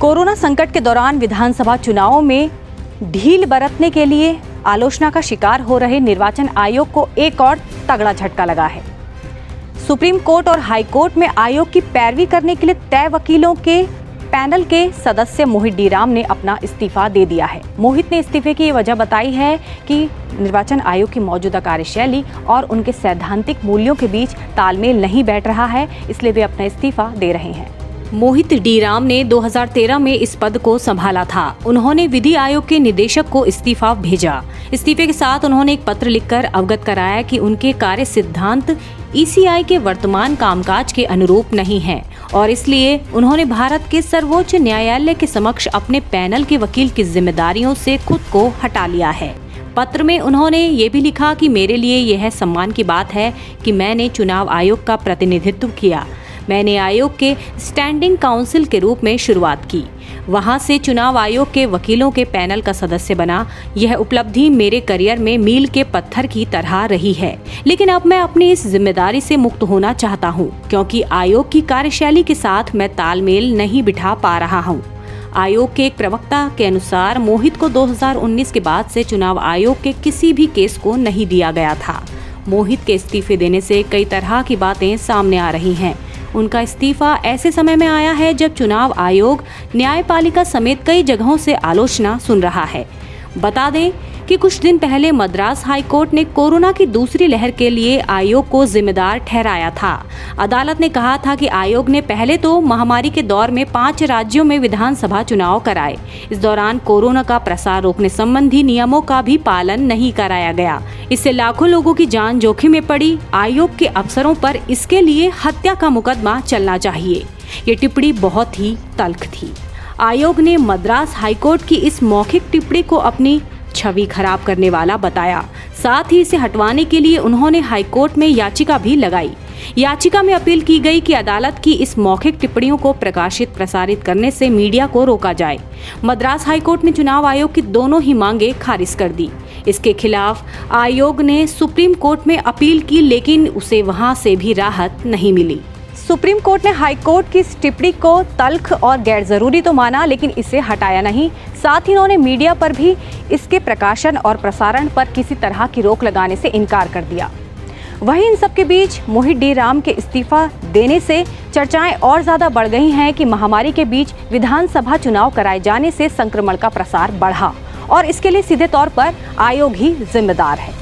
Corona संकट के दौरान विधानसभा चुनावों में ढील बरतने के लिए आलोचना का शिकार हो रहे निर्वाचन आयोग को एक और तगड़ा झटका लगा है। सुप्रीम कोर्ट और हाई कोर्ट में आयोग की पैरवी करने के लिए तय वकीलों के पैनल के सदस्य मोहित डी राम ने अपना इस्तीफा दे दिया है। मोहित ने इस्तीफे की वजह बताई है कि निर्वाचन आयोग की मौजूदा कार्यशैली और उनके सैद्धांतिक मूल्यों के बीच तालमेल नहीं बैठ रहा है, इसलिए वे अपना इस्तीफा दे रहे हैं। मोहित डी राम ने 2013 में इस पद को संभाला था। उन्होंने विधि आयोग के निदेशक को इस्तीफा भेजा। इस्तीफे के साथ उन्होंने एक पत्र लिखकर अवगत कराया कि उनके कार्य सिद्धांत ईसीआई के वर्तमान कामकाज के अनुरूप नहीं है और इसलिए उन्होंने भारत के सर्वोच्च न्यायालय के समक्ष अपने पैनल के वकील की जिम्मेदारियों से खुद को हटा लिया है। पत्र में उन्होंने ये भी लिखा कि मेरे लिए यह सम्मान की बात है कि मैंने चुनाव आयोग का प्रतिनिधित्व किया। मैंने आयोग के स्टैंडिंग काउंसिल के रूप में शुरुआत की, वहां से चुनाव आयोग के वकीलों के पैनल का सदस्य बना। यह उपलब्धि मेरे करियर में मील के पत्थर की तरह रही है, लेकिन अब मैं अपनी इस जिम्मेदारी से मुक्त होना चाहता हूं, क्योंकि आयोग की कार्यशैली के साथ मैं तालमेल नहीं बिठा पा रहा हूं। आयोग के एक प्रवक्ता के अनुसार मोहित को 2019 के बाद से चुनाव आयोग के किसी भी केस को नहीं दिया गया था। मोहित के इस्तीफे देने से कई तरह की बातें सामने आ रही हैं। उनका इस्तीफा ऐसे समय में आया है जब चुनाव आयोग न्यायपालिका समेत कई जगहों से आलोचना सुन रहा है। बता दें कि कुछ दिन पहले मद्रास हाई कोर्ट ने कोरोना की दूसरी लहर के लिए आयोग को जिम्मेदार ठहराया था। अदालत ने कहा था कि आयोग ने पहले तो महामारी के दौर में 5 राज्यों में विधानसभा चुनाव कराए। इस दौरान कोरोना का प्रसार रोकने संबंधी नियमों का भी पालन नहीं कराया गया। इससे लाखों लोगों की जान जोखिम में पड़ी। आयोग के अफसरों पर इसके लिए हत्या का मुकदमा चलना चाहिए। ये टिप्पणी बहुत ही तल्ख थी। आयोग ने मद्रास हाईकोर्ट की इस मौखिक टिप्पणी को अपनी छवि खराब करने वाला बताया। साथ ही इसे हटवाने के लिए उन्होंने हाईकोर्ट में याचिका भी लगाई। याचिका में अपील की गई कि अदालत की इस मौखिक टिप्पणियों को प्रकाशित प्रसारित करने से मीडिया को रोका जाए। मद्रास हाईकोर्ट ने चुनाव आयोग की दोनों ही मांगे खारिज कर दी। इसके खिलाफ आयोग ने सुप्रीम कोर्ट में अपील की, लेकिन उसे वहां से भी राहत नहीं मिली। सुप्रीम कोर्ट ने हाई कोर्ट की इस टिप्पणी को तल्ख और गैर जरूरी तो माना, लेकिन इसे हटाया नहीं। साथ ही उन्होंने मीडिया पर भी इसके प्रकाशन और प्रसारण पर किसी तरह की रोक लगाने से इनकार कर दिया। वहीं इन सब के बीच मोहित डी राम के इस्तीफा देने से चर्चाएं और ज्यादा बढ़ गई हैं कि महामारी के बीच विधानसभा चुनाव कराए जाने से संक्रमण का प्रसार बढ़ा और इसके लिए सीधे तौर पर आयोग ही जिम्मेदार है।